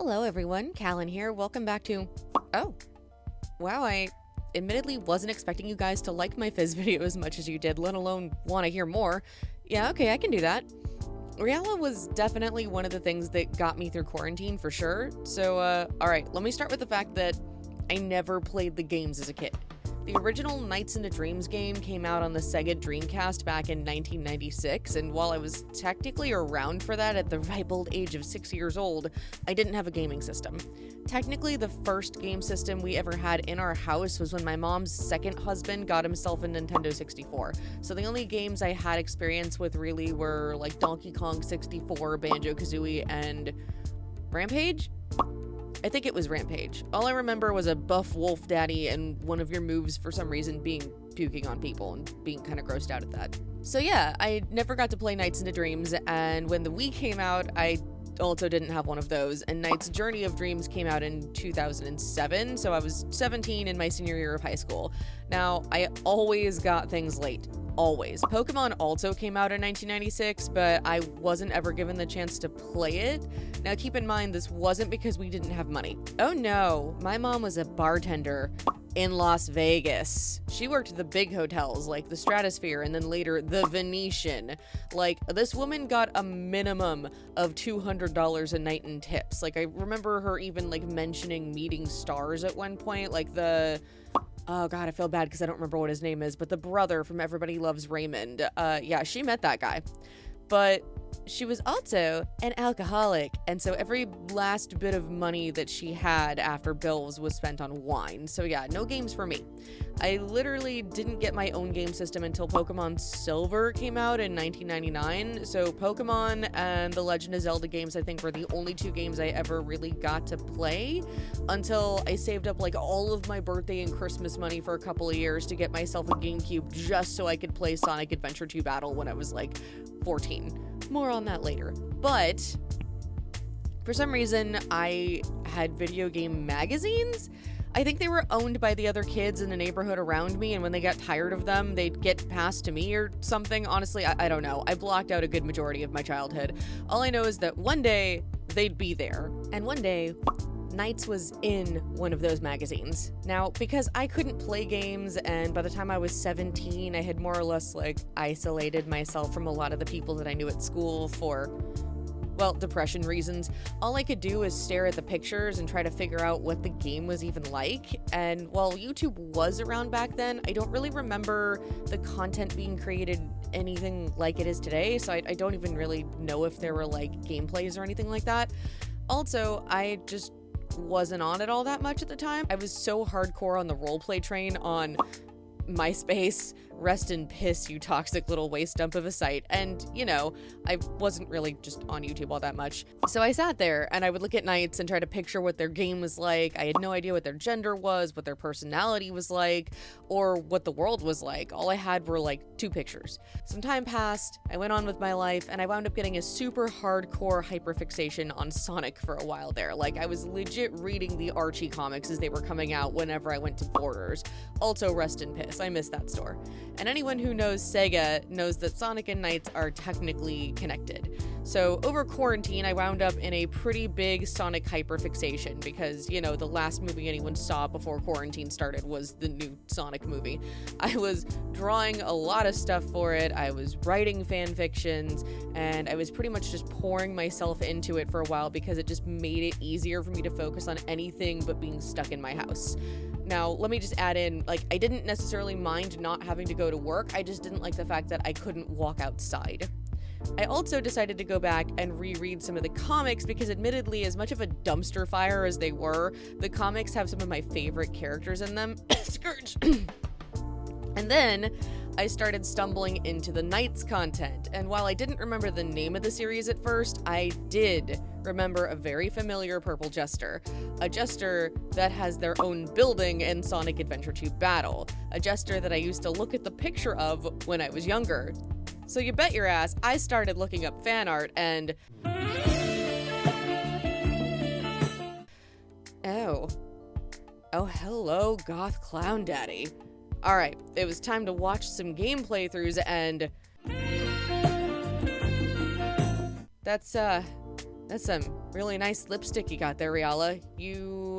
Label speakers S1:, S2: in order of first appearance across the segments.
S1: Hello everyone, Callan here. Welcome back to... Oh, wow, I admittedly wasn't expecting you guys to like my Fizz video as much as you did, let alone want to hear more. Yeah, okay, I can do that. Reala was definitely one of the things that got me through quarantine for sure. So, alright, let me start with the fact that I never played the games as a kid. The original Nights into Dreams game came out on the Sega Dreamcast back in 1996, and while I was technically around for that at the ripe old age of 6 years old, I didn't have a gaming system. Technically, the first game system we ever had in our house was when my mom's second husband got himself a Nintendo 64. So the only games I had experience with really were like Donkey Kong 64, Banjo-Kazooie, and Rampage? I think it was Rampage. All I remember was a buff wolf daddy and one of your moves for some reason being puking on people and being kind of grossed out at that. So yeah, I never got to play Nights into Dreams, and when the Wii came out, I also didn't have one of those, and Knight's Journey of Dreams came out in 2007, so I was 17 in my senior year of high school. Now, I always got things late. Always. Pokemon also came out in 1996, but I wasn't ever given the chance to play it. Now keep in mind, this wasn't because we didn't have money. Oh no, my mom was a bartender in Las Vegas. She worked at the big hotels like the Stratosphere and then later the Venetian. Like, this woman got a minimum of $200 a night in tips. Like, I remember her even like mentioning meeting stars at one point, like the... Oh god, I feel bad because I don't remember what his name is, but the brother from Everybody Loves Raymond. Yeah, she met that guy. But she was also an alcoholic, and so every last bit of money that she had after bills was spent on wine. So yeah, no games for me. I literally didn't get my own game system until Pokemon Silver came out in 1999. So Pokemon and the Legend of Zelda games, I think, were the only two games I ever really got to play until I saved up like all of my birthday and Christmas money for a couple of years to get myself a GameCube just so I could play Sonic Adventure 2 Battle when I was like 14. More on that later. But for some reason, I had video game magazines. I think they were owned by the other kids in the neighborhood around me, and when they got tired of them, they'd get passed to me or something. Honestly, I don't know. I blocked out a good majority of my childhood. All I know is that one day, they'd be there. And one day, Nights was in one of those magazines. Now, because I couldn't play games, and by the time I was 17, I had more or less, like, isolated myself from a lot of the people that I knew at school for... well, depression reasons. All I could do is stare at the pictures and try to figure out what the game was even like. And while YouTube was around back then, I don't really remember the content being created anything like it is today, so I don't even really know if there were like gameplays or anything like that. Also, I just wasn't on it all that much at the time. I was so hardcore on the roleplay train on MySpace. Rest in piss, you toxic little waste dump of a site. And, you know, I wasn't really just on YouTube all that much. So I sat there and I would look at Nights and try to picture what their game was like. I had no idea what their gender was, what their personality was like, or what the world was like. All I had were like 2 pictures. Some time passed, I went on with my life, and I wound up getting a super hardcore hyperfixation on Sonic for a while there. Like, I was legit reading the Archie comics as they were coming out whenever I went to Borders. Also, rest in piss, I miss that store. And anyone who knows Sega knows that Sonic and Nights are technically connected. So over quarantine, I wound up in a pretty big Sonic hyperfixation because, you know, the last movie anyone saw before quarantine started was the new Sonic movie. I was drawing a lot of stuff for it, I was writing fan fictions, and I was pretty much just pouring myself into it for a while because it just made it easier for me to focus on anything but being stuck in my house. Now, let me just add in, like, I didn't necessarily mind not having to go to work, I just didn't like the fact that I couldn't walk outside. I also decided to go back and reread some of the comics because admittedly, as much of a dumpster fire as they were, the comics have some of my favorite characters in them. Scourge! And then I started stumbling into the Nights content, and while I didn't remember the name of the series at first, I did remember a very familiar purple jester. A jester that has their own building in Sonic Adventure 2 Battle. A jester that I used to look at the picture of when I was younger. So you bet your ass, I started looking up fan art and... Oh, hello, Goth Clown Daddy. Alright, it was time to watch some game playthroughs and... That's That's some really nice lipstick you got there, Reala. You,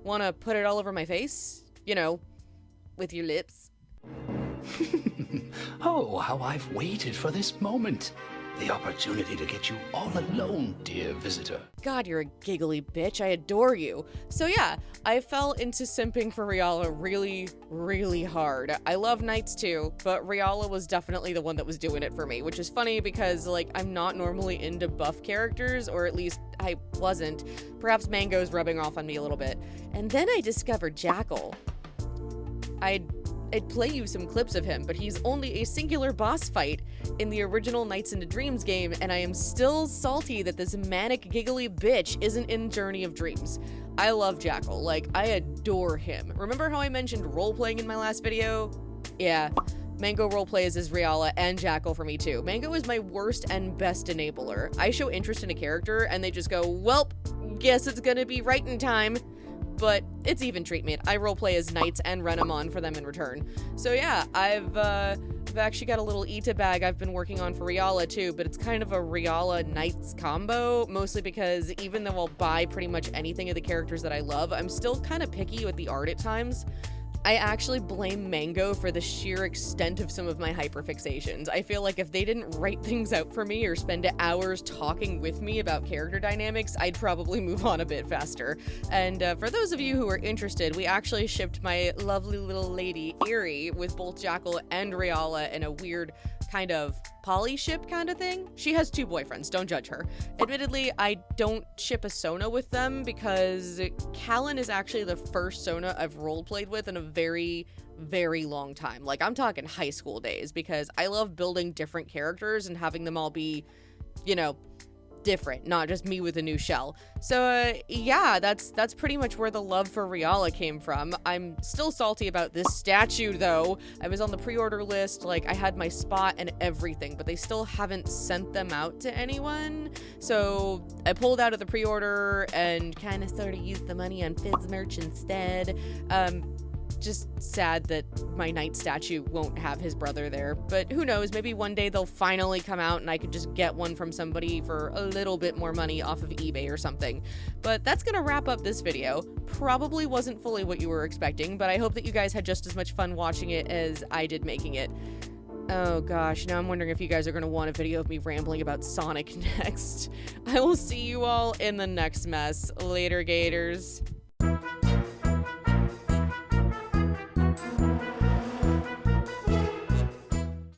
S1: wanna put it all over my face? You know, with your lips.
S2: Oh, how I've waited for this moment. The opportunity to get you all alone, dear visitor.
S1: God, you're a giggly bitch. I adore you. So yeah, I fell into simping for Reala really, really hard. I love knights too, but Reala was definitely the one that was doing it for me, which is funny because, like, I'm not normally into buff characters, or at least I wasn't. Perhaps Mango's rubbing off on me a little bit. And then I discovered Jackal. I'd play you some clips of him, but he's only a singular boss fight in the original Nights into Dreams game, and I am still salty that this manic, giggly bitch isn't in Journey of Dreams. I love Jackal. Like, I adore him. Remember how I mentioned role-playing in my last video? Yeah, Mango roleplays as Reala and Jackal for me too. Mango is my worst and best enabler. I show interest in a character, and they just go, welp, guess it's gonna be writing time. But it's even treatment. I roleplay as knights and run them on for them in return. So yeah, I've actually got a little Ita bag I've been working on for Reala too, but it's kind of a Reala Knights combo, mostly because even though I'll buy pretty much anything of the characters that I love, I'm still kind of picky with the art at times. I actually blame Mango for the sheer extent of some of my hyperfixations. I feel like if they didn't write things out for me or spend hours talking with me about character dynamics, I'd probably move on a bit faster. And for those of you who are interested, we actually shipped my lovely little lady, Eerie, with both Jackal and Reala in a weird kind of poly ship kind of thing. She has 2 boyfriends, don't judge her. Admittedly, I don't ship a Sona with them because Callan is actually the first Sona I've roleplayed with in a very, very long time. Like, I'm talking high school days, because I love building different characters and having them all be, you know, different, not just me with a new shell. So yeah, that's pretty much where the love for Reala came from. I'm still salty about this statue though. I was on the pre-order list, like I had my spot and everything, but they still haven't sent them out to anyone. So I pulled out of the pre-order and kind of sort of used the money on Fizz merch instead. Just sad that my knight statue won't have his brother there, but who knows, maybe one day they'll finally come out and I could just get one from somebody for a little bit more money off of eBay or something. But that's gonna wrap up this video. Probably wasn't fully what you were expecting, but I hope that you guys had just as much fun watching it as I did making it. Oh gosh, now I'm wondering if you guys are gonna want a video of me rambling about Sonic next. I will see you all in the next mess. Later, Gators.